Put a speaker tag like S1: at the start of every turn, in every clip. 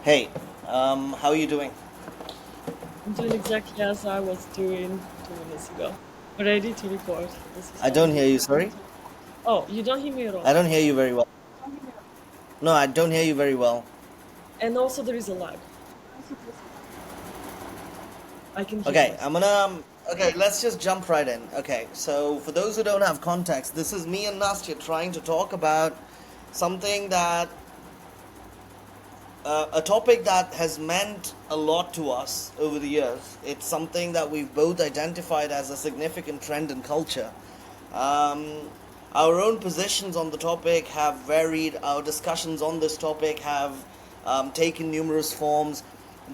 S1: Hey, how are you doing?
S2: I'm doing exactly as I was doing 2 minutes ago. Ready to record. This is
S1: I
S2: how we
S1: don't
S2: do
S1: hear
S2: it.
S1: you, sorry.
S2: Oh, you don't hear me at
S1: I
S2: all.
S1: don't hear you very well. No, I don't hear you very well.
S2: And also there is a lag. I can hear
S1: Okay,
S2: myself.
S1: okay, let's just jump right in. Okay, so for those who don't have context, this is me and Nastya trying to talk about something that, a topic that has meant a lot to us over the years. It's something that we've both identified as a significant trend in culture. Um, our own positions on the topic have varied. Our discussions on this topic have taken numerous forms,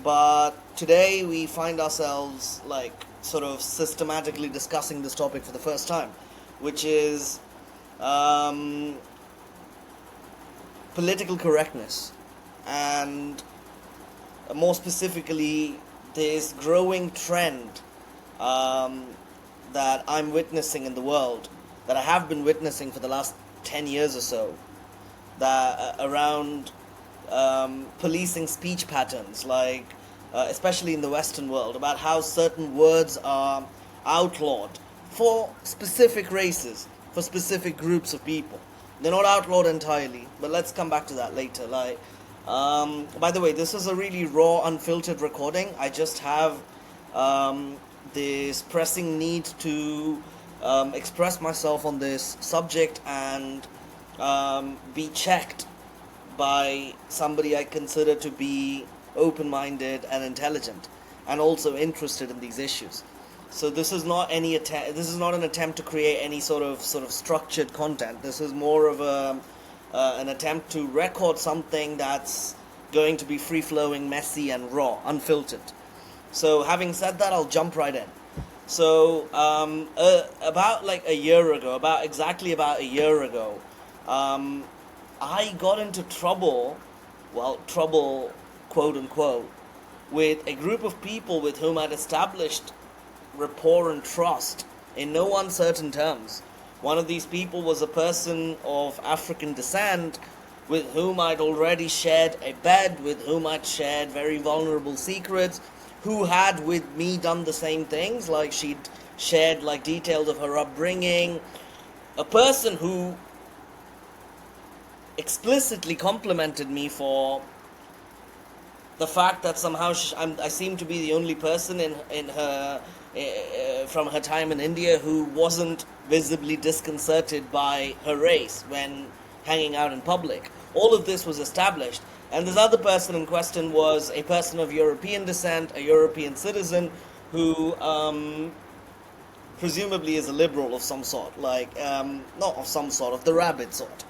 S1: but today we find ourselves like sort of systematically discussing this topic for the first time, which is um, political correctness, and more specifically, this growing trend um, that I'm witnessing in the world, that I have been witnessing for the last 10 years or so, that around policing speech patterns, like especially in the Western world, about how certain words are outlawed for specific races, for specific groups of people. They're not outlawed entirely, but let's come back to that later. By the way, this is a really raw, unfiltered recording. I just have um, this pressing need to express myself on this subject and be checked by somebody I consider to be open minded and intelligent and also interested in these issues. So this is not an attempt to create any sort of structured content. This is more of an attempt to record something that's going to be free flowing, messy, and raw, unfiltered. So, having said that, I'll jump right in. So, about like a year ago, about a year ago, um, I got into trouble, well, trouble, quote unquote, with a group of people with whom I'd established rapport and trust in no uncertain terms. One of these people was a person of African descent with whom I'd already shared a bed, with whom I'd shared very vulnerable secrets, who had with me done the same things, like she'd shared like details of her upbringing. A person who explicitly complimented me for the fact that somehow I seem to be the only person in her from her time in India who wasn't visibly disconcerted by her race when hanging out in public. All of this was established, and this other person in question was a person of European descent, a European citizen who presumably is a liberal of some sort, not of some sort, of the rabid sort,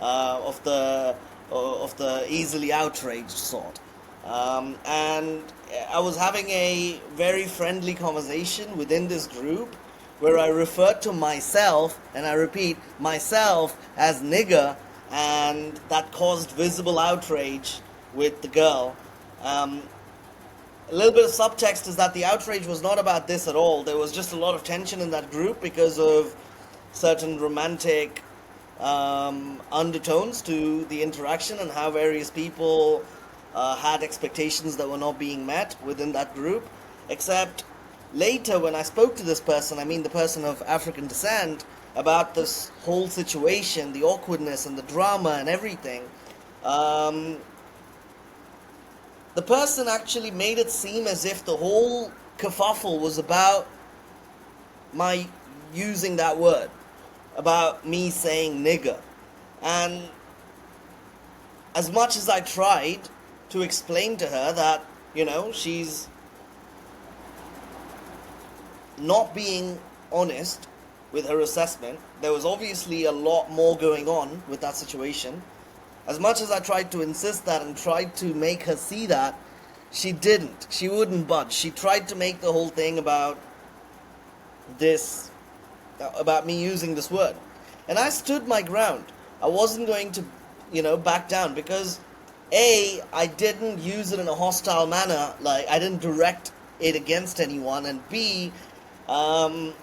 S1: of the easily outraged sort. And I was having a very friendly conversation within this group where I referred to myself, and I repeat, myself as nigger, and that caused visible outrage with the girl. Um, a little bit of subtext is that the outrage was not about this at all. There was just a lot of tension in that group because of certain romantic undertones to the interaction and how various people had expectations that were not being met within that group. Except later, when I spoke to this person, I mean the person of African descent, about this whole situation, the awkwardness and the drama and everything, um, the person actually made it seem as if the whole kerfuffle was about my using that word, about me saying nigger. And as much as I tried to explain to her that, she's not being honest with her assessment, there was obviously a lot more going on with that situation. As much as I tried to insist that and tried to make her see that, she didn't. She wouldn't budge. She tried to make the whole thing this, about me using this word. And I stood my ground. I wasn't going to, back down because A, I didn't use it in a hostile manner, like I didn't direct it against anyone, and B, um,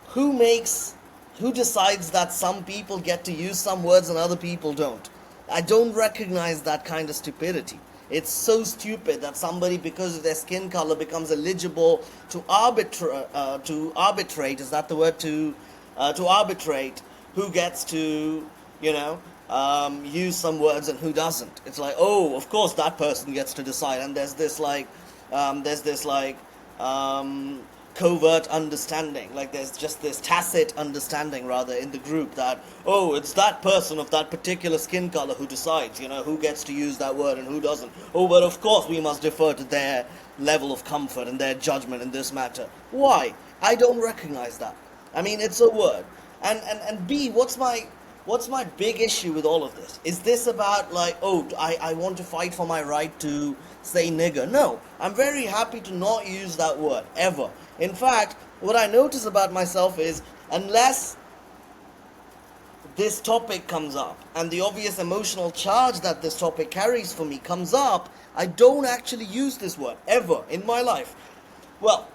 S1: who makes who decides that some people get to use some words and other people don't? I don't recognize that kind of stupidity. It's so stupid that somebody, because of their skin color, becomes eligible to arbitrate. Is that the word? To arbitrate who gets to, you know, use some words and who doesn't. It's like, oh, of course that person gets to decide, and there's this like um, covert understanding, like there's just this tacit understanding rather in the group that, oh, it's that person of that particular skin color who decides, who gets to use that word and who doesn't. Oh, but of course we must defer to their level of comfort and their judgment in this matter. Why? I don't recognize that. I mean, it's a word. And B, what's my big issue with all of this? Is this about like, oh, I want to fight for my right to say nigger? No, I'm very happy to not use that word, ever. In fact, what I notice about myself is, unless this topic comes up and the obvious emotional charge that this topic carries for me comes up, I don't actually use this word, ever, in my life. Well,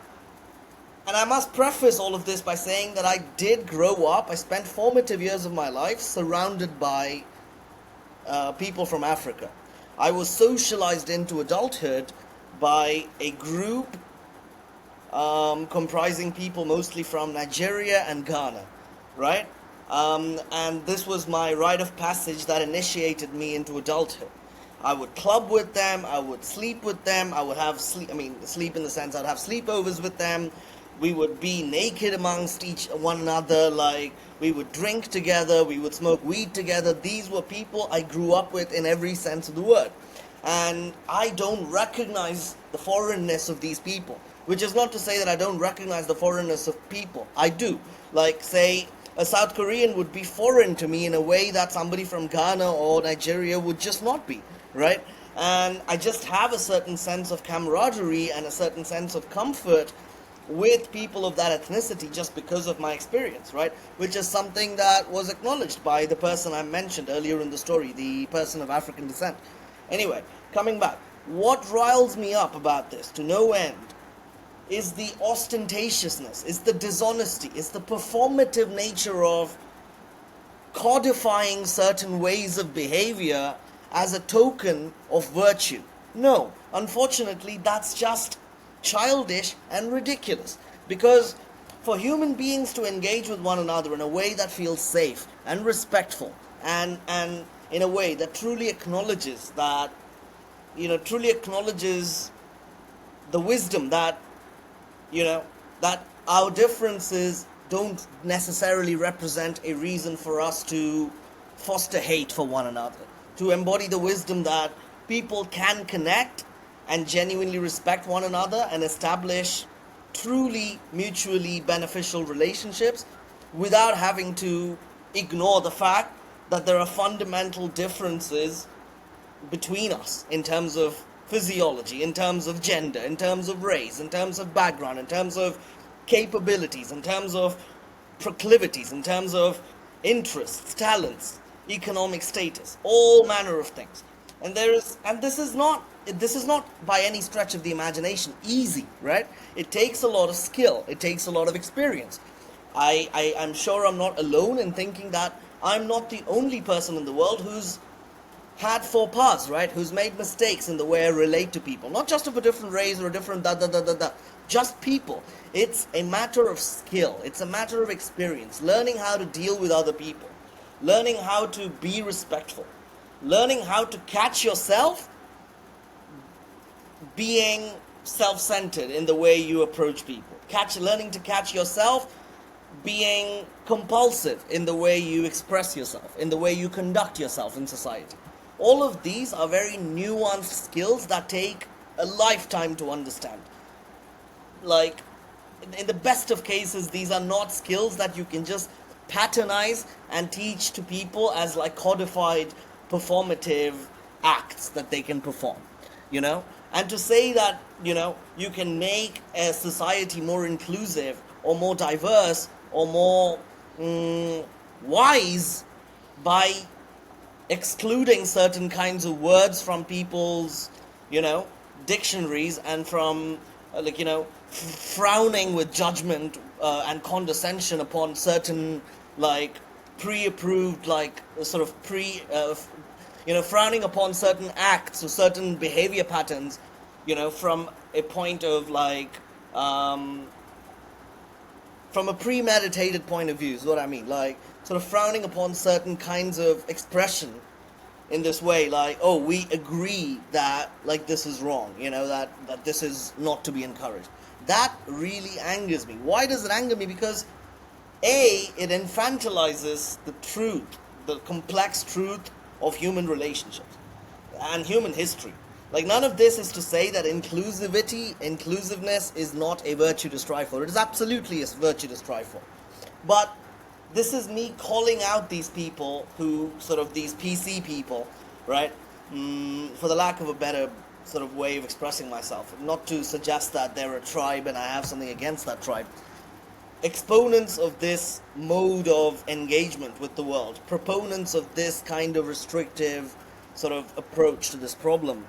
S1: and I must preface all of this by saying that I did grow up, I spent formative years of my life surrounded by people from Africa. I was socialized into adulthood by a group comprising people mostly from Nigeria and Ghana, right? And this was my rite of passage that initiated me into adulthood. I would club with them, I would sleep with them, I would have sleep in the sense I'd have sleepovers with them. We would be naked amongst one another, like we would drink together, we would smoke weed together. These were people I grew up with in every sense of the word. And I don't recognize the foreignness of these people, which is not to say that I don't recognize the foreignness of people. I do. Like, say, a South Korean would be foreign to me in a way that somebody from Ghana or Nigeria would just not be, right? And I just have a certain sense of camaraderie and a certain sense of comfort with people of that ethnicity just because of my experience, right? Which is something that was acknowledged by the person I mentioned earlier in the story, the person of African descent. Anyway, coming back, what riles me up about this to no end is the ostentatiousness, is the dishonesty, is the performative nature of codifying certain ways of behavior as a token of virtue. No, unfortunately, that's just childish and ridiculous, because for human beings to engage with one another in a way that feels safe and respectful and in a way that truly acknowledges the wisdom that that our differences don't necessarily represent a reason for us to foster hate for one another, to embody the wisdom that people can connect and genuinely respect one another and establish truly mutually beneficial relationships without having to ignore the fact that there are fundamental differences between us in terms of physiology, in terms of gender, in terms of race, in terms of background, in terms of capabilities, in terms of proclivities, in terms of interests, talents, economic status, all manner of things. And this is not by any stretch of the imagination easy, right? It takes a lot of skill, it takes a lot of experience. I'm sure I'm not alone in thinking that I'm not the only person in the world who's had faux pas, right? Who's made mistakes in the way I relate to people. Not just of a different race or a different just people. It's a matter of skill. It's a matter of experience. Learning how to deal with other people. Learning how to be respectful. Learning how to catch yourself being self-centered in the way you approach people. Learning to catch yourself being compulsive in the way you express yourself, in the way you conduct yourself in society. All of these are very nuanced skills that take a lifetime to understand. Like, in the best of cases, these are not skills that you can just pattern and teach to people as like codified performative acts that they can perform, And to say that, you can make a society more inclusive or more diverse or more wise by excluding certain kinds of words from people's, dictionaries and from, frowning with judgment and condescension upon certain, pre-approved, frowning upon certain acts or certain behavior patterns, from a point of like, from a premeditated point of view is what I mean. Like, sort of frowning upon certain kinds of expression in this way, like, oh, we agree that, like, this is wrong, that this is not to be encouraged. That really angers me. Why does it anger me? Because it infantilizes the truth, the complex truth of human relationships and human history. Like, none of this is to say that inclusiveness is not a virtue to strive for. It is absolutely a virtue to strive for. But this is me calling out these people who, sort of these PC people, right? For the lack of a better sort of way of expressing myself. Not to suggest that they're a tribe and I have something against that tribe. Exponents of this mode of engagement with the world, proponents of this kind of restrictive sort of approach to this problem,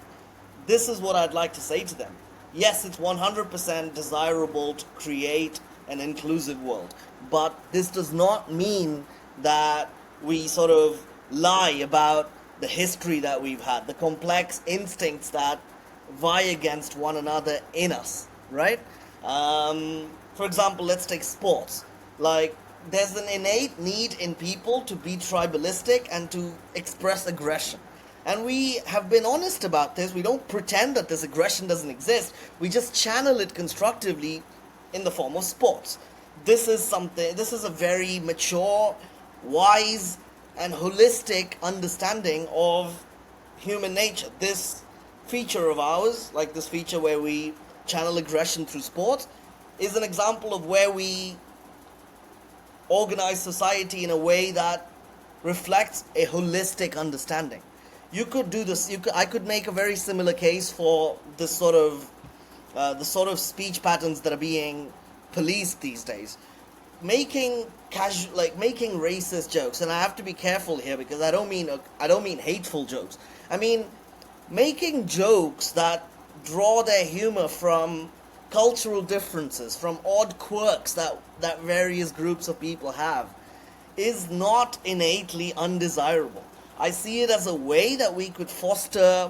S1: this is what I'd like to say to them. Yes, it's 100% desirable to create an inclusive world, but this does not mean that we sort of lie about the history that we've had, the complex instincts that vie against one another in us, right? For example, let's take sports. Like, there's an innate need in people to be tribalistic and to express aggression. And we have been honest about this. We don't pretend that this aggression doesn't exist. We just channel it constructively in the form of sports. This is a very mature, wise, and holistic understanding of human nature. This feature of ours, like this feature where we channel aggression through sports, is an example of where we organize society in a way that reflects a holistic understanding. You could do this. I could make a very similar case for this sort of the sort of speech patterns that are being policed these days. Making making racist jokes, and I have to be careful here because I don't mean hateful jokes. I mean making jokes that draw their humor from cultural differences, from odd quirks that various groups of people have, is not innately undesirable. I see it as a way that we could foster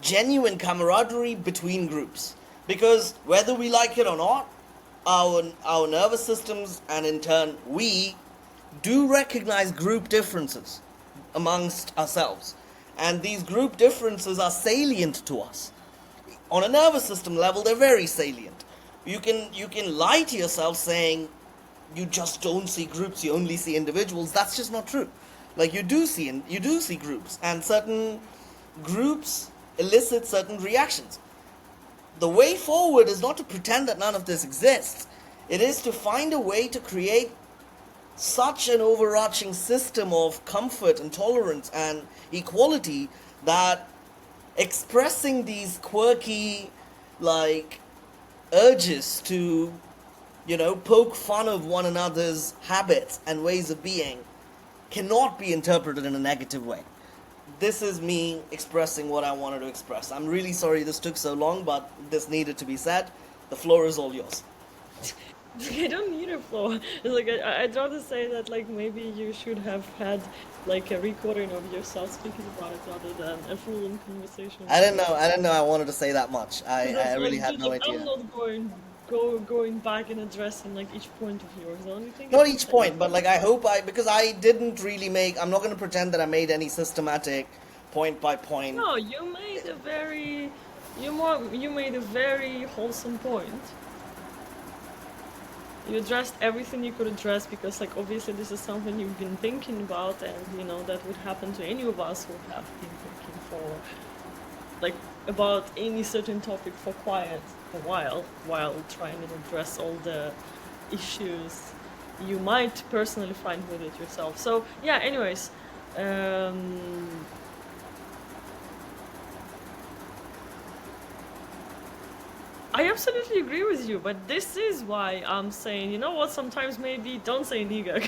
S1: genuine camaraderie between groups. Because whether we like it or not, our nervous systems, and in turn we, do recognize group differences amongst ourselves. And these group differences are salient to us. On a nervous system level, they're very salient. You can lie to yourself saying you just don't see groups, you only see individuals. That's just not true. Like, you do see groups, and certain groups elicit certain reactions. The way forward is not to pretend that none of this exists. It is to find a way to create such an overarching system of comfort and tolerance and equality that expressing these quirky, like, urges to, poke fun of one another's habits and ways of being cannot be interpreted in a negative way. This is me expressing what I wanted to express. I'm really sorry this took so long, but this needed to be said. The floor is all yours.
S2: I don't need a floor. It's like I'd rather say that, like, maybe you should have had like a recording of yourself speaking about it rather than a full conversation.
S1: I didn't know I wanted to say that much. I really
S2: Like,
S1: had no idea.
S2: I'm not going back and addressing like each point of yours. The only thing
S1: Not each point, but like because I didn't really I'm not going to pretend that I made any systematic point by point.
S2: No, you made a very wholesome point. You addressed everything you could address because, like, obviously this is something you've been thinking about, and that would happen to any of us who have been thinking for, like, about any certain topic for quite a while trying to address all the issues you might personally find with it yourself. So yeah, anyways, I absolutely agree with you, but this is why I'm saying, you know what, sometimes maybe don't say nigga,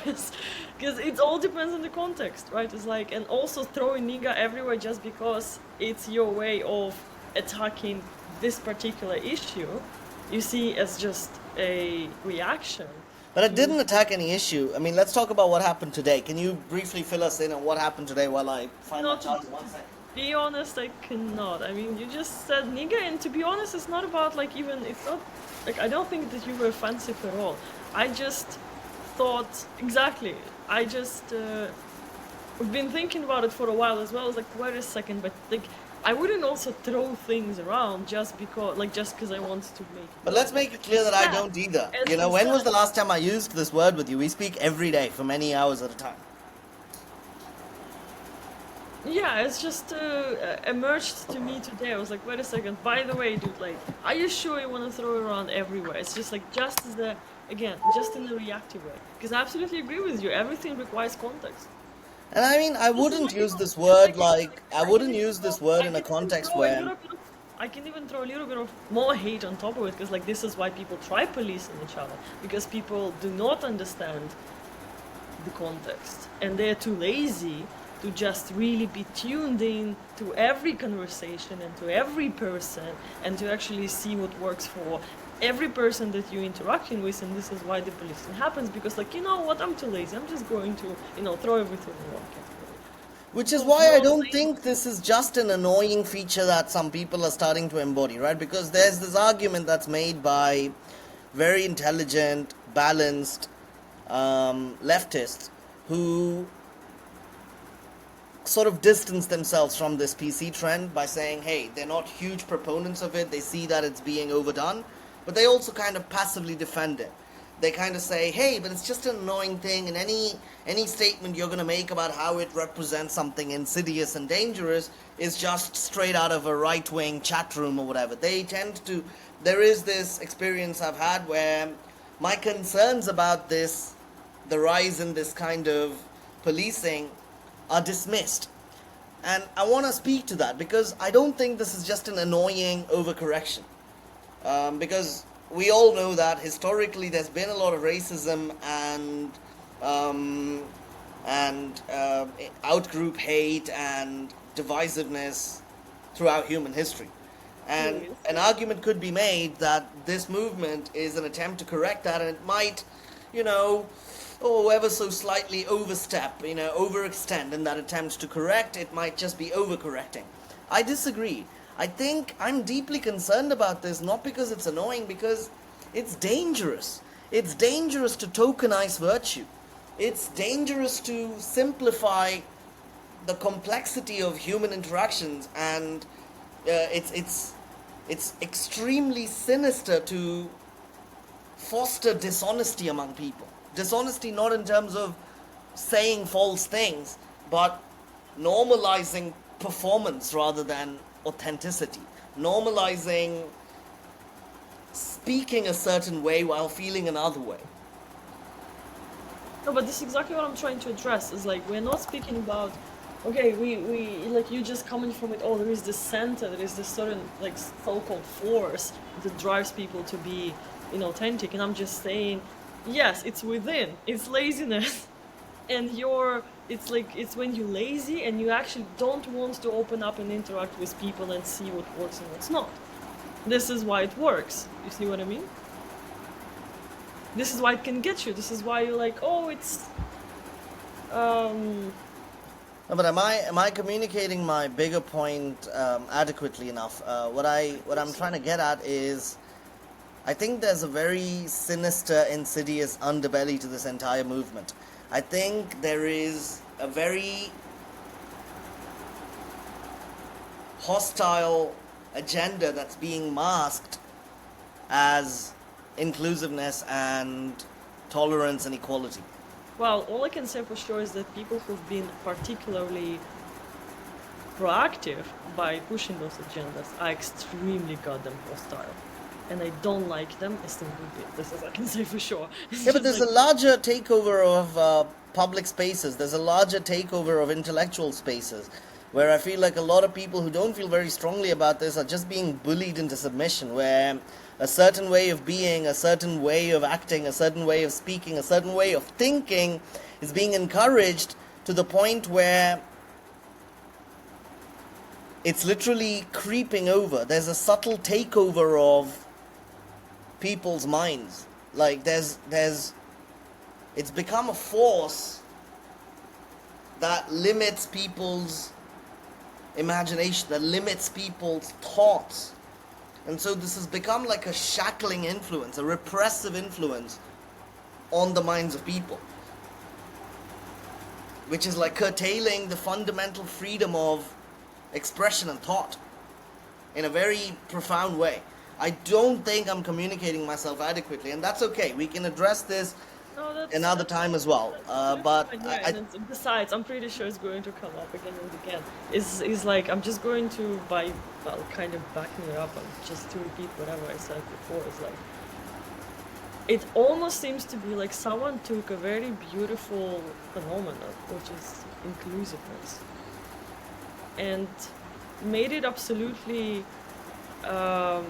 S2: because it all depends on the context, right? It's like, and also throwing nigga everywhere just because it's your way of attacking this particular issue, you see as just a reaction.
S1: But it didn't attack any issue. I mean, let's talk about what happened today. Can you briefly fill us in on what happened today while I find my
S2: Not to
S1: charger? 1 second.
S2: be honest, I cannot. I mean, you just said nigga, and to be honest, it's not about like even. It's not like I don't think that you were offensive at all. I just thought exactly. I just I've been thinking about it for a while as well. I was like, wait a second, but like I wouldn't also throw things around just because, like, just because I wanted to make.
S1: But let's make it clear that I
S2: Yeah.
S1: don't either.
S2: As
S1: You know,
S2: we
S1: when was
S2: said-
S1: the last time I used this word with you? We speak every day for many hours at a time.
S2: Yeah, it's just emerged to me today. I was like, wait a second. By the way, dude, like, are you sure you want to throw it around everywhere? It's just like, just as the, again, just in a reactive way. Because I absolutely agree with you. Everything requires context.
S1: And I mean, I wouldn't use this word like, I wouldn't use this word in a context where,
S2: I can even throw a little bit of more hate on top of it, because like this is why people try policing each other, because people do not understand the context and they're too lazy to just really be tuned in to every conversation and to every person and to actually see what works for every person that you're interacting with. And this is why the policing happens, because like, you know what, I'm too lazy, I'm just going to, you know, throw everything in one category.
S1: which is why I don't think this is just an annoying feature that some people are starting to embody, right? Because there's this argument that's made by very intelligent, balanced leftists who sort of distance themselves from this PC trend by saying, hey, they're not huge proponents of it, they see that it's being overdone, but they also kind of passively defend it. They kind of say, hey, but it's just an annoying thing, and any statement you're going to make about how it represents something insidious and dangerous is just straight out of a right-wing chat room or whatever. They tend to... There is this experience I've had where my concerns about this, the rise in this kind of policing, are dismissed. And I want to speak to that because I don't think this is just an annoying overcorrection. Because we all know that historically there's been a lot of racism and outgroup hate and divisiveness throughout human history. And an argument could be made that this movement is an attempt to correct that, and it might, you know, ever so slightly overstep, you know, overextend in that attempt to correct. It might just be overcorrecting. I disagree. I think I'm deeply concerned about this, not because it's annoying, because it's dangerous. It's dangerous to tokenize virtue. It's dangerous to simplify the complexity of human interactions, and it's extremely sinister to foster dishonesty among people. Dishonesty not in terms of saying false things, but normalizing performance rather than authenticity. Normalizing speaking a certain way while feeling another way.
S2: No, but this is exactly what I'm trying to address. Is like, we're not speaking about, okay, we like, you just coming from it, oh, there is this center, there is this certain like so-called force that drives people to be inauthentic, and I'm just saying, yes, it's within, it's laziness, and it's when you're lazy and you actually don't want to open up and interact with people and see what works and what's not. This is why it works. You see what I mean? This is why it can get you. This is why you're like, oh, it's
S1: No, but am I communicating my bigger point adequately enough? What I'm trying to get at is, I think there's a very sinister, insidious underbelly to this entire movement. I think there is a very hostile agenda that's being masked as inclusiveness and tolerance and equality.
S2: Well, all I can say for sure is that people who've been particularly proactive by pushing those agendas are extremely goddamn hostile. And I don't like them as they would be. This is I can say for sure.
S1: Yeah, but there's a larger takeover of public spaces. There's a larger takeover of intellectual spaces, where I feel like a lot of people who don't feel very strongly about this are just being bullied into submission, where a certain way of being, a certain way of acting, a certain way of speaking, a certain way of thinking is being encouraged to the point where it's literally creeping over. There's a subtle takeover of people's minds. Like there's It's become a force that limits people's imagination, that limits people's thoughts. And so this has become like a shackling influence, a repressive influence on the minds of people, which is like curtailing the fundamental freedom of expression and thought in a very profound way. I don't think I'm communicating myself adequately, and that's okay. We can address this
S2: No,
S1: another time as well. But
S2: fine, yeah, and besides, I'm pretty sure it's going to come up again and again. Is like I'm just going to kind of backing it up and just to repeat whatever I said before. It's like it almost seems to be like someone took a very beautiful phenomenon, which is inclusiveness, and made it absolutely um,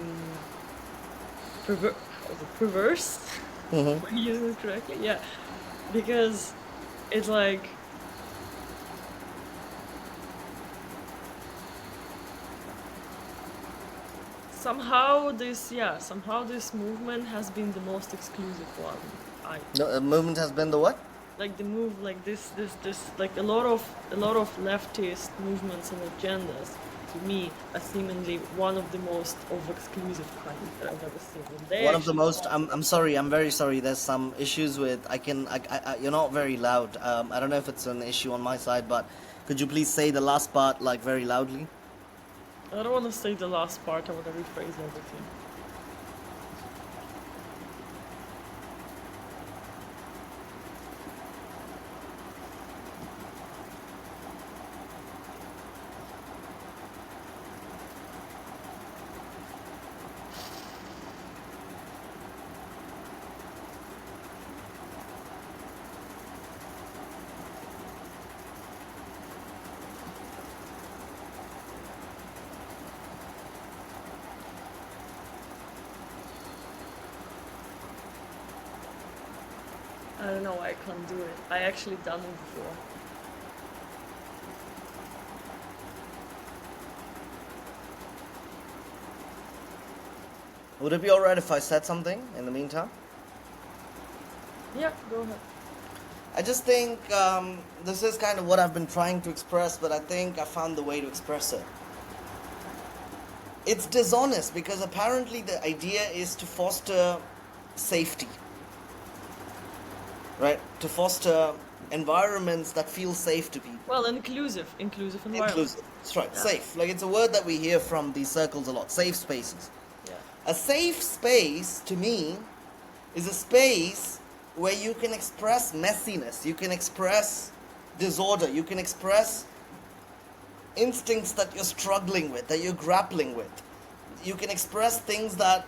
S2: perverse. Am I using it correctly? Yeah, because it's like somehow this movement has been the most exclusive one. I
S1: the movement has been the what?
S2: like the move like this like a lot of leftist movements and agendas to me are seemingly one of the most of exclusive kind that I've ever seen. And they
S1: One of the
S2: actually
S1: most. I'm sorry. I'm very sorry. There's some issues with. You're not very loud. I don't know if it's an issue on my side, but could you please say the last part like very loudly?
S2: I don't want to say the last part. I want to rephrase everything. I don't know why I can't do it. I actually done it before.
S1: Would it be alright if I said something in the meantime?
S2: Yeah, go ahead.
S1: I just think this is kind of what I've been trying to express, but I think I found the way to express it. It's dishonest because apparently the idea is to foster safety, right? To foster environments that feel safe to people.
S2: Well, inclusive environment.
S1: Inclusive. That's right.
S2: Yeah.
S1: Safe. Like it's a word that we hear from these circles a lot. Safe spaces.
S2: Yeah.
S1: A safe space, to me, is a space where you can express messiness, you can express disorder, you can express instincts that you're struggling with, that you're grappling with. You can express things that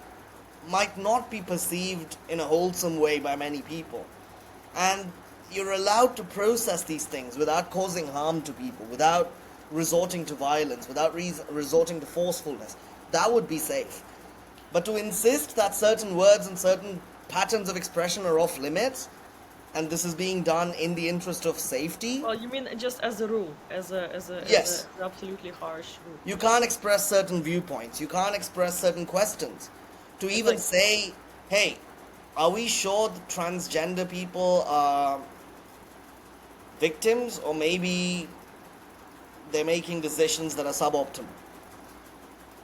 S1: might not be perceived in a wholesome way by many people. And you're allowed to process these things without causing harm to people, without resorting to violence, without resorting to forcefulness. That would be safe. But to insist that certain words and certain patterns of expression are off limits, and this is being done in the interest of safety.
S2: Well, you mean just as a rule,
S1: Yes.
S2: as a absolutely harsh rule.
S1: You can't express certain viewpoints. You can't express certain questions. To even say, hey, are we sure that transgender people are victims, or maybe they're making decisions that are suboptimal?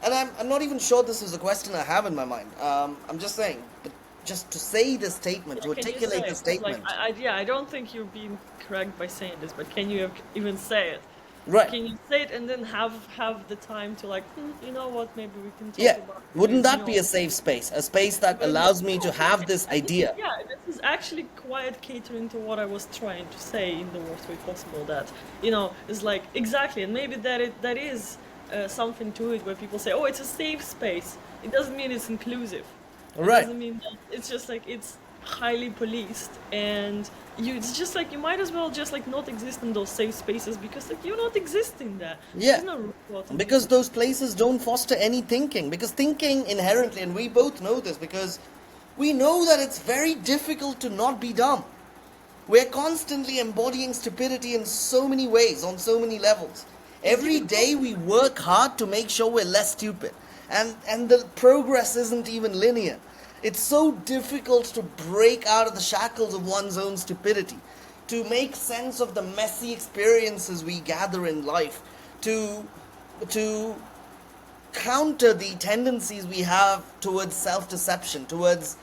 S1: And I'm not even sure this is a question I have in my mind. I'm just saying, but just to say this statement, to
S2: Can you
S1: articulate
S2: say
S1: this
S2: it?
S1: statement.
S2: I don't think you're being correct by saying this, but can you even say it?
S1: Right.
S2: Can you say it and then have the time to like, you know what? Maybe we can talk
S1: Yeah.
S2: about.
S1: Wouldn't
S2: this,
S1: that be a safe space? A space that allows me to have this idea.
S2: Yeah, this is actually quite catering to what I was trying to say in the worst way possible. That is like exactly, and maybe that is something to it where people say, oh, it's a safe space. It doesn't mean it's inclusive. It
S1: Right.
S2: doesn't mean that. It's just like it's highly policed, and it's just like you might as well just like not exist in those safe spaces because like you're not existing there.
S1: Yeah.
S2: There's no root cause.
S1: Because those places don't foster any thinking. Because thinking inherently, and we both know this, because we know that it's very difficult to not be dumb. We're constantly embodying stupidity in so many ways, on so many levels. Every day we work hard to make sure we're less stupid. And the progress isn't even linear. It's so difficult to break out of the shackles of one's own stupidity, to make sense of the messy experiences we gather in life, to to counter the tendencies we have towards self-deception, towards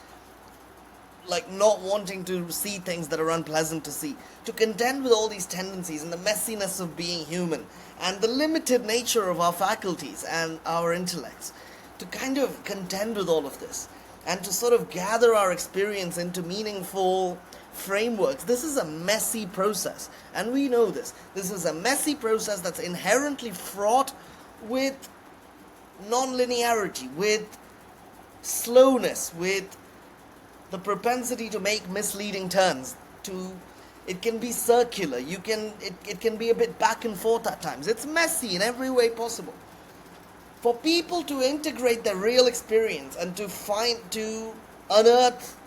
S1: like not wanting to see things that are unpleasant to see, to contend with all these tendencies and the messiness of being human and the limited nature of our faculties and our intellects, to kind of contend with all of this and to sort of gather our experience into meaningful frameworks. This is a messy process, and we know this. This is a messy process that's inherently fraught with non-linearity, with slowness, with the propensity to make misleading turns. To it can be circular. It can be a bit back and forth at times. It's messy in every way possible. For people to integrate their real experience and to unearth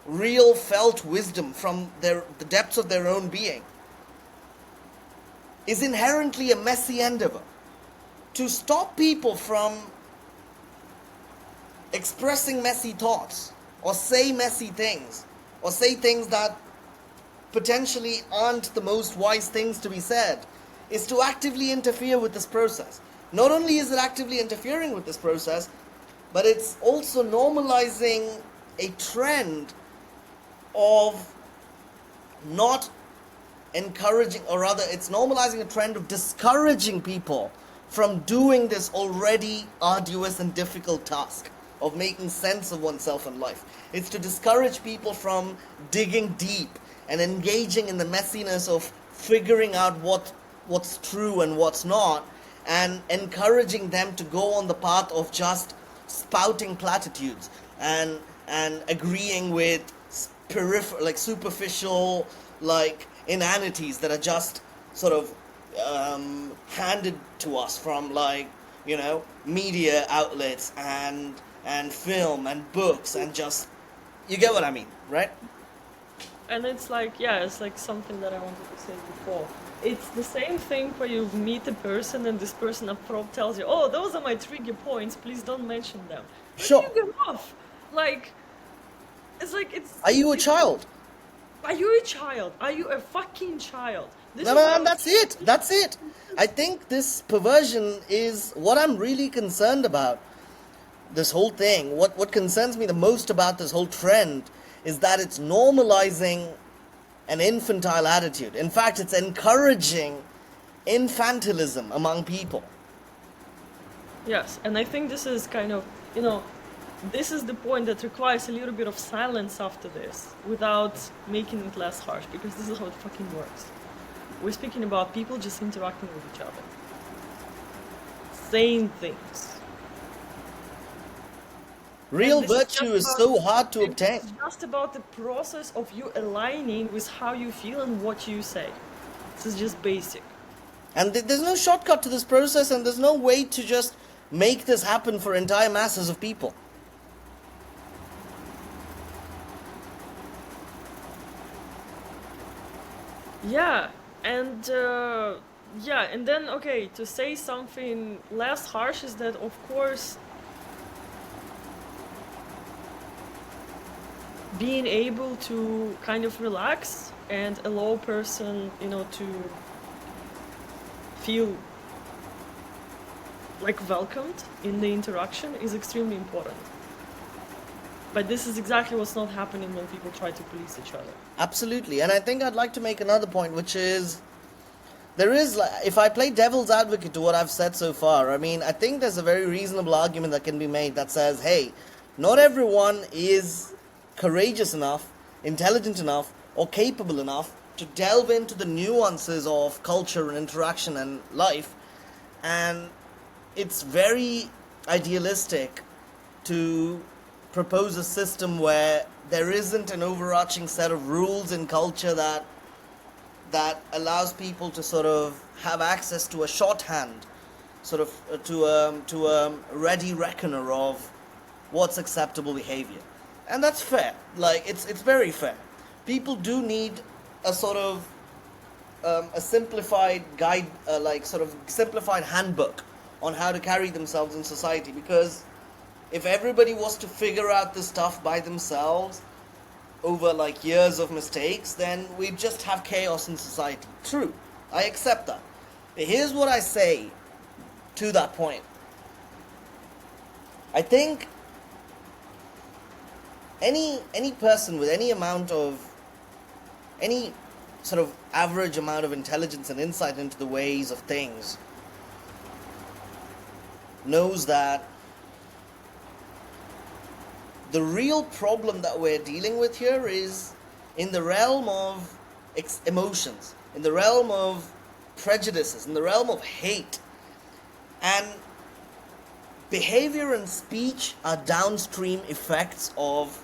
S1: real felt wisdom from the depths of their own being is inherently a messy endeavor. To stop people from expressing messy thoughts or say messy things or say things that potentially aren't the most wise things to be said is to actively interfere with this process. Not only is it actively interfering with this process, but it's also normalizing a trend of not encouraging, or rather it's normalizing a trend of discouraging people from doing this already arduous and difficult task of making sense of oneself and life. It's to discourage people from digging deep and engaging in the messiness of figuring out what's true and what's not, and encouraging them to go on the path of just spouting platitudes and agreeing with superficial inanities that are just sort of handed to us from media outlets and film and books, and just, you get what I mean, right?
S2: And it's like something that I wanted to say before. It's the same thing where you meet a person and this person up tells you, "Oh, those are my trigger points. Please don't mention them."
S1: Sure.
S2: You get off. It's.
S1: Are you a child?
S2: Are you a child? Are you a fucking child?
S1: No, that's it. That's it. I think this perversion is what I'm really concerned about. This whole thing. What concerns me the most about this whole trend is that it's normalizing an infantile attitude. In fact, it's encouraging infantilism among people.
S2: Yes, and I think this is kind of, this is the point that requires a little bit of silence after this without making it less harsh, because this is how it fucking works. We're speaking about people just interacting with each other, saying things.
S1: Real virtue is so hard to obtain.
S2: It's just about the process of you aligning with how you feel and what you say. This is just basic.
S1: And there's no shortcut to this process, and there's no way to just make this happen for entire masses of people.
S2: Yeah, and then okay, to say something less harsh is that, of course, being able to kind of relax and allow a person, to feel welcomed in the interaction is extremely important. But this is exactly what's not happening when people try to police each other.
S1: Absolutely. And I think I'd like to make another point, which is, if I play devil's advocate to what I've said so far, I think there's a very reasonable argument that can be made that says, hey, not everyone is courageous enough, intelligent enough, or capable enough to delve into the nuances of culture and interaction and life. And it's very idealistic to propose a system where there isn't an overarching set of rules in culture that allows people to sort of have access to a shorthand, sort of to a ready reckoner of what's acceptable behavior. And that's fair. It's very fair. People do need a sort of a simplified guide, sort of simplified handbook on how to carry themselves in society, because if everybody was to figure out this stuff by themselves over like years of mistakes, then we'd just have chaos in society. True, I accept that. But here's what I say to that point. I think any person with any sort of average amount of intelligence and insight into the ways of things knows that the real problem that we're dealing with here is in the realm of emotions, in the realm of prejudices, in the realm of hate. And behavior and speech are downstream effects of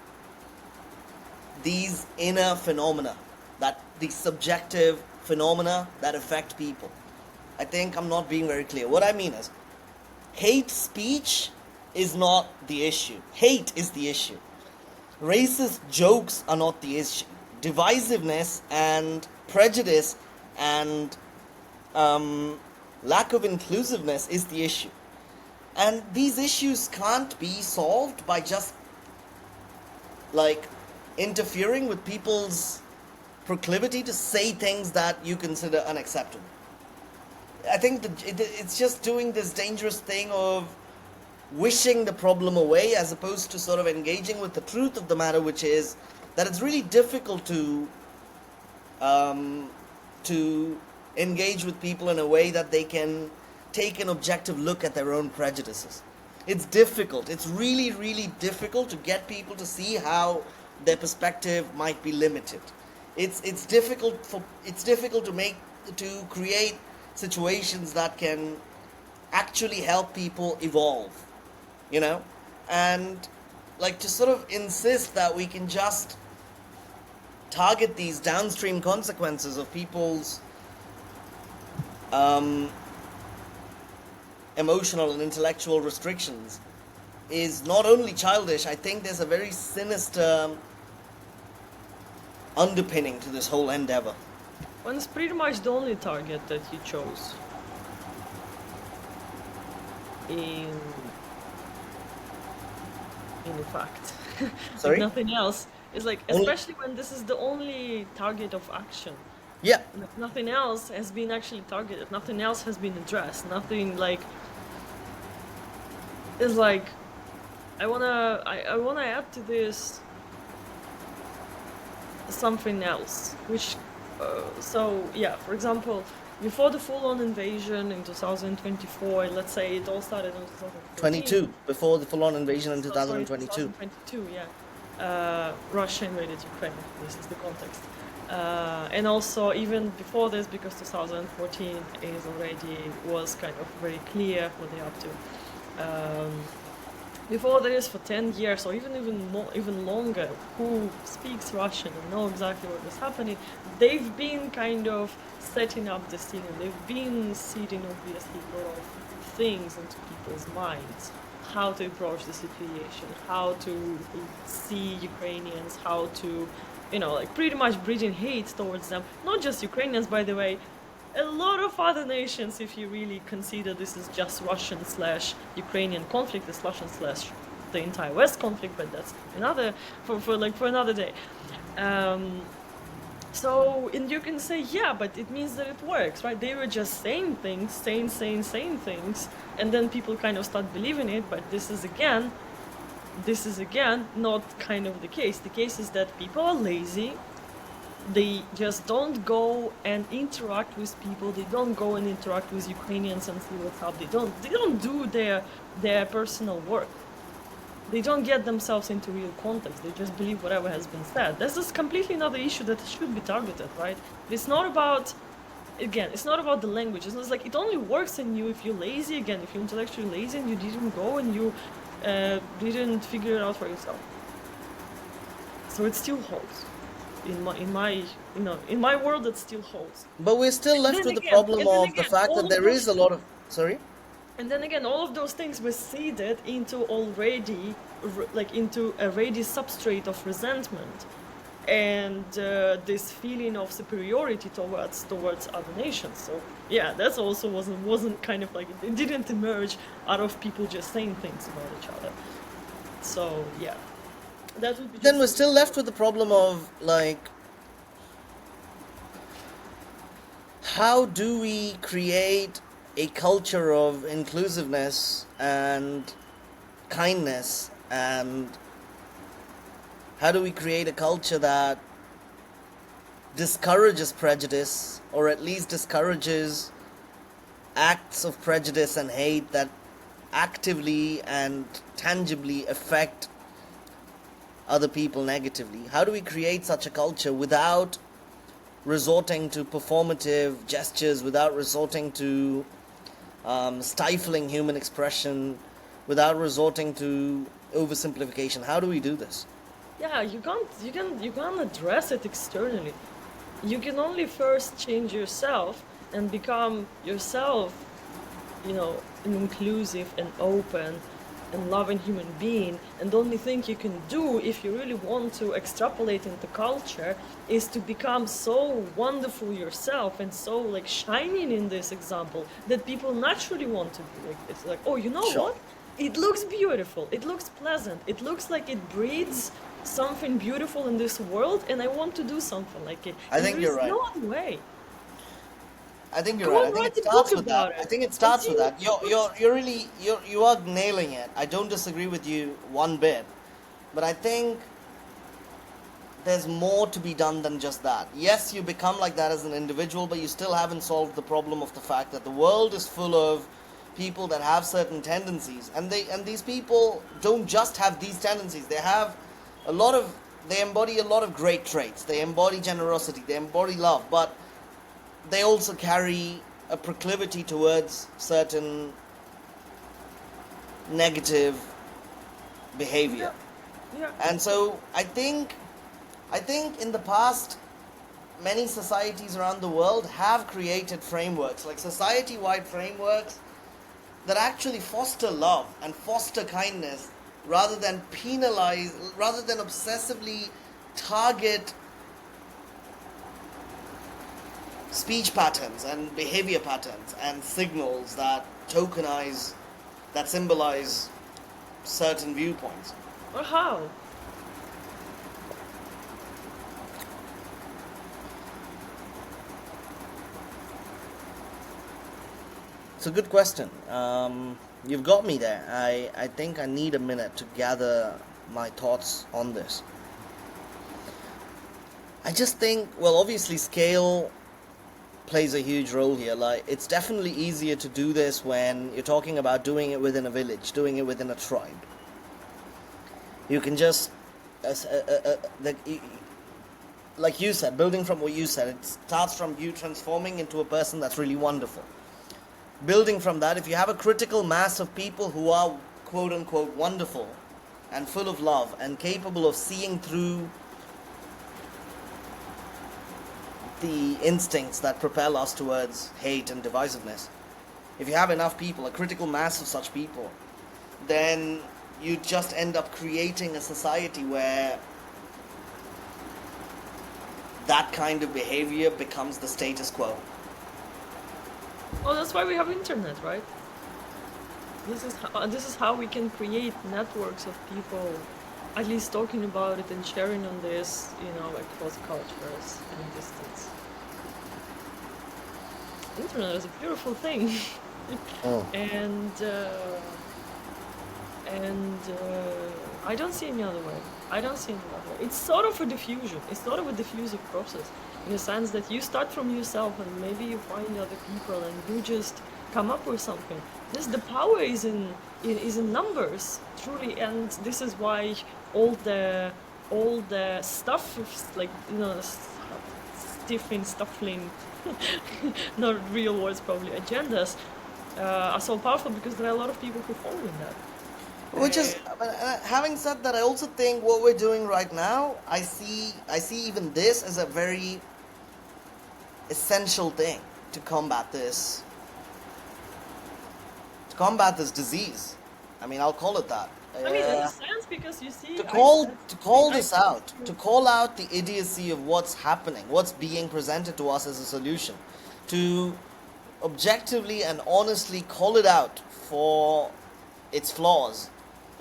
S1: these inner phenomena, that these subjective phenomena that affect people. I think I'm not being very clear. What I mean is, hate speech is not the issue. Hate is the issue. Racist jokes are not the issue. Divisiveness and prejudice and lack of inclusiveness is the issue. And these issues can't be solved by just like interfering with people's proclivity to say things that you consider unacceptable. I think that it's just doing this dangerous thing of wishing the problem away as opposed to sort of engaging with the truth of the matter, which is that it's really difficult to engage with people in a way that they can take an objective look at their own prejudices. It's difficult. It's really, really difficult to get people to see how their perspective might be limited. It's difficult to create situations that can actually help people evolve, you know, and like to sort of insist that we can just target these downstream consequences of people's emotional and intellectual restrictions is not only childish. I think there's a very sinister underpinning to this whole endeavor.
S2: Well, it's pretty much the only target that you chose in fact.
S1: Sorry?
S2: If nothing else. It's like, especially when this is the only target of action.
S1: Yeah.
S2: And if nothing else has been actually targeted, nothing else has been addressed, nothing like... It's like, I wanna add to this something else, which, so yeah, for example, before the full-on invasion in 2024, let's say it all started in 2014.
S1: Before the full-on invasion in
S2: Sorry,
S1: 2022.
S2: 2022, yeah. Russia invaded Ukraine, this is the context. And also even before this, because 2014 was kind of very clear what they're up to. Before this, for 10 years or even longer, who speaks Russian and know exactly what is happening, they've been kind of setting up the scene, and they've been seeding obviously a lot of things into people's minds, how to approach the situation, how to see Ukrainians, how to, you know, like pretty much breeding hate towards them. Not just Ukrainians, by the way, a lot of other nations, if you really consider this is just Russian/Ukrainian conflict, this Russian/the entire West conflict, but that's another, for another day. So, and you can say, yeah, but it means that it works, right? They were just saying things, saying things, and then people kind of start believing it, but this is again not kind of the case. The case is that people are lazy. They just don't go and interact with people. They don't go and interact with Ukrainians and see what's up. They don't do their personal work. They don't get themselves into real context. They just believe whatever has been said. This is completely another issue that should be targeted, right? It's not about, again, it's not about the language. It's like it only works in you if you're lazy, again, if you're intellectually lazy and you didn't go and you didn't figure it out for yourself. So it still holds. In my world, it still holds.
S1: But we're still left with the problem of the fact that there is a lot of... Sorry?
S2: And then again, all of those things were seeded into into a ready substrate of resentment and this feeling of superiority towards other nations. So yeah, that also wasn't kind of like, it didn't emerge out of people just saying things about each other. So yeah, that would be
S1: Then
S2: just
S1: we're still left with the problem of like, how do we create a culture of inclusiveness and kindness, and how do we create a culture that discourages prejudice, or at least discourages acts of prejudice and hate that actively and tangibly affect other people negatively? How do we create such a culture without resorting to performative gestures, without resorting to stifling human expression, without resorting to oversimplification? How do we do this?
S2: yeah, you can't address it externally. You can only first change yourself and become yourself, an inclusive and open and loving human being. And the only thing you can do if you really want to extrapolate into culture is to become so wonderful yourself and so like shining in this example that people naturally want to be like this. Like, oh, you know
S1: Sure.
S2: what? It looks beautiful. It looks pleasant. It looks like it breeds something beautiful in this world, and I want to do something like it.
S1: I
S2: And there
S1: think you're
S2: is
S1: right.
S2: no other way.
S1: I think you're
S2: Go
S1: right. I
S2: and
S1: think
S2: write
S1: it
S2: a book
S1: starts with that.
S2: about
S1: I
S2: it
S1: think it
S2: and
S1: starts
S2: see
S1: with
S2: what
S1: that.
S2: it looks.
S1: You are nailing it. I don't disagree with you one bit, but I think there's more to be done than just that. Yes, you become like that as an individual, but you still haven't solved the problem of the fact that the world is full of people that have certain tendencies, and these people don't just have these tendencies. They have a lot of they embody a lot of great traits. They embody generosity. They embody love, but they also carry a proclivity towards certain negative behavior.
S2: Yeah, yeah.
S1: And so I think in the past many societies around the world have created frameworks, like society-wide frameworks, that actually foster love and foster kindness rather than penalize, rather than obsessively target speech patterns and behavior patterns and signals that tokenize, that symbolize certain viewpoints.
S2: Or how?
S1: It's a good question. You've got me there. I think I need a minute to gather my thoughts on this. I just think, well, obviously, scale plays a huge role here. Like, it's definitely easier to do this when you're talking about doing it within a village, doing it within a tribe. You can just, like you said, building from what you said, it starts from you transforming into a person that's really wonderful. Building from that, if you have a critical mass of people who are quote unquote wonderful and full of love and capable of seeing through the instincts that propel us towards hate and divisiveness, if you have enough people, a critical mass of such people, then you just end up creating a society where that kind of behavior becomes the status quo.
S2: Well, that's why we have internet, right? This is how we can create networks of people, at least talking about it and sharing on this, across cultures and distance. Internet is a beautiful thing,
S1: Oh.
S2: and I don't see any other way. I don't see any other way. It's sort of a diffusion. It's sort of a diffusive process in the sense that you start from yourself and maybe you find other people and you just come up with something. The power is in numbers, truly, and this is why all the stuff like stuffling, not real words probably, agendas are so powerful because there are a lot of people who follow in that.
S1: Which is, having said that, I also think what we're doing right now, I see even this as a very essential thing to combat this disease. I mean, I'll call it that.
S2: I mean, in a sense, because you see,
S1: To call
S2: I
S1: this out, to call out the idiocy of what's happening, what's being presented to us as a solution, to objectively and honestly call it out for its flaws,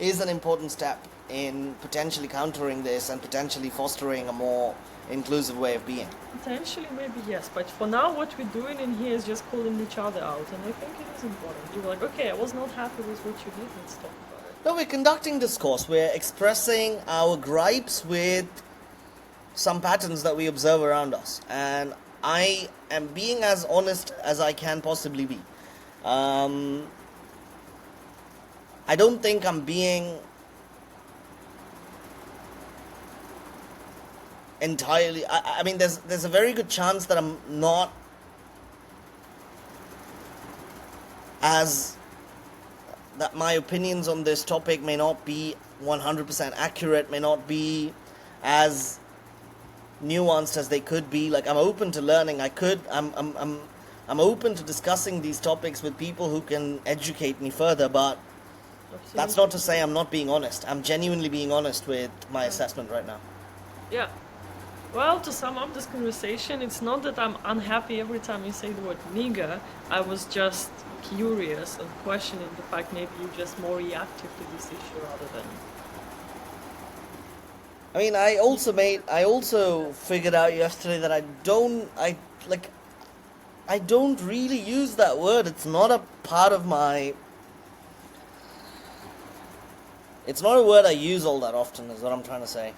S1: is an important step. in potentially countering this and potentially fostering a more inclusive way of being.
S2: Potentially, maybe yes, but for now, what we're doing in here is just calling each other out, and I think it is important. You're like, okay, I was not happy with what you did, let's talk about it.
S1: No, we're conducting discourse. We're expressing our gripes with some patterns that we observe around us. And I am being as honest as I can possibly be. I don't think I'm being entirely... I mean, there's a very good chance that I'm not as... that my opinions on this topic may not be 100% accurate, may not be as nuanced as they could be. Like, I'm open to learning. I'm open to discussing these topics with people who can educate me further, but
S2: Absolutely.
S1: that's not to say I'm not being honest. I'm genuinely being honest with my assessment right now.
S2: Yeah. Well, to sum up this conversation, it's not that I'm unhappy every time you say the word nigger. I was just curious and questioning the fact maybe you're just more reactive to this issue rather than...
S1: I mean, I also figured out yesterday that I don't really use that word. It's not a part of my... It's not a word I use all that often, is what I'm trying to say.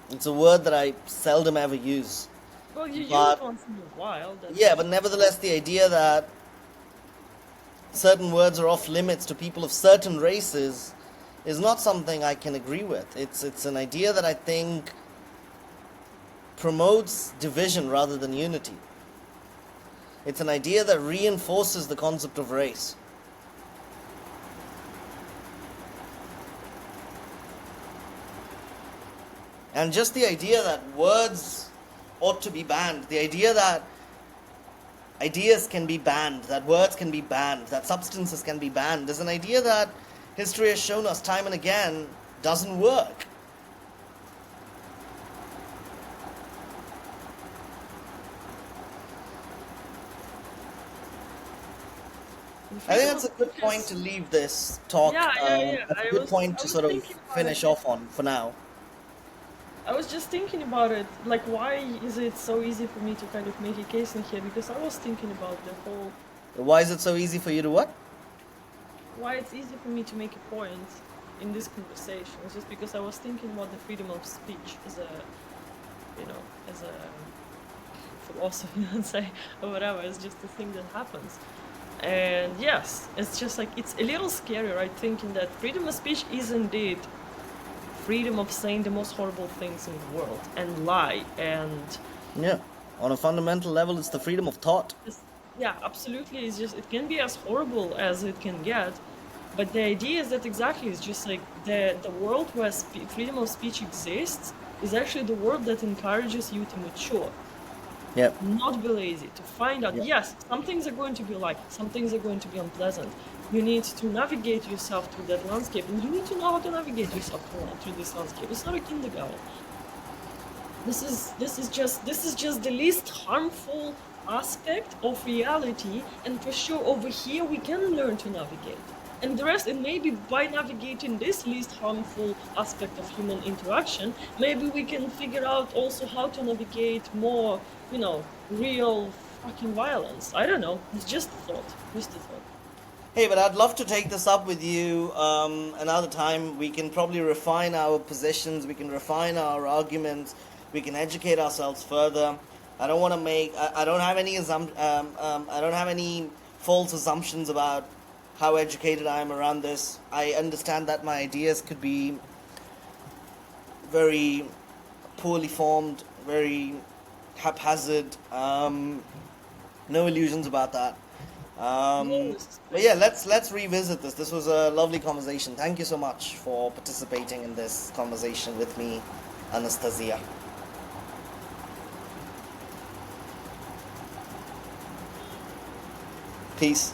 S1: It's a word that I seldom ever use.
S2: Well, you use
S1: But-
S2: it once in a while.
S1: Yeah, but nevertheless, the idea that certain words are off limits to people of certain races is not something I can agree with. It's an idea that I think promotes division rather than unity. It's an idea that reinforces the concept of race. And just the idea that words ought to be banned, the idea that ideas can be banned, that words can be banned, that substances can be banned, is an idea that history has shown us time and again doesn't work. I think that's a good point to leave this talk.
S2: Yeah.
S1: That's a
S2: I
S1: good
S2: was-
S1: point
S2: I
S1: to
S2: was
S1: sort of
S2: thinking about
S1: finish
S2: it.
S1: off on for now.
S2: I was just thinking about it, like why is it so easy for me to kind of make a case in here? Because I was thinking about the whole,
S1: Why is it so easy for you to what?
S2: why it's easy for me to make a point in this conversation. It's just because I was thinking about the freedom of speech as a, as a philosophy, let's say, or whatever. It's just a thing that happens. And yes, it's just like, it's a little scary, right? Thinking that freedom of speech is indeed freedom of saying the most horrible things in the world and lie and
S1: Yeah. On a fundamental level, it's the freedom of thought.
S2: yeah, absolutely. It's just, it can be as horrible as it can get, but the idea is that exactly it's just like the world where freedom of speech exists is actually the world that encourages you to mature,
S1: Yeah.
S2: not be lazy, to find out.
S1: Yeah.
S2: Yes, some things are going to be like, some things are going to be unpleasant. You need to navigate yourself through that landscape, and you need to know how to navigate yourself through this landscape. It's not a kindergarten. This is just the least harmful aspect of reality, and for sure over here we can learn to navigate. And the rest, and maybe by navigating this least harmful aspect of human interaction, maybe we can figure out also how to navigate more, real fucking violence. I don't know. It's just a thought. Just a thought.
S1: Hey, but I'd love to take this up with you another time. We can probably refine our positions. We can refine our arguments. We can educate ourselves further. I don't want to make. I don't have any I don't have any false assumptions about how educated I am around this. I understand that my ideas could be very poorly formed, very haphazard. No illusions about that. But yeah, let's revisit this. This was a lovely conversation. Thank you so much for participating in this conversation with me, Anastasia. Peace.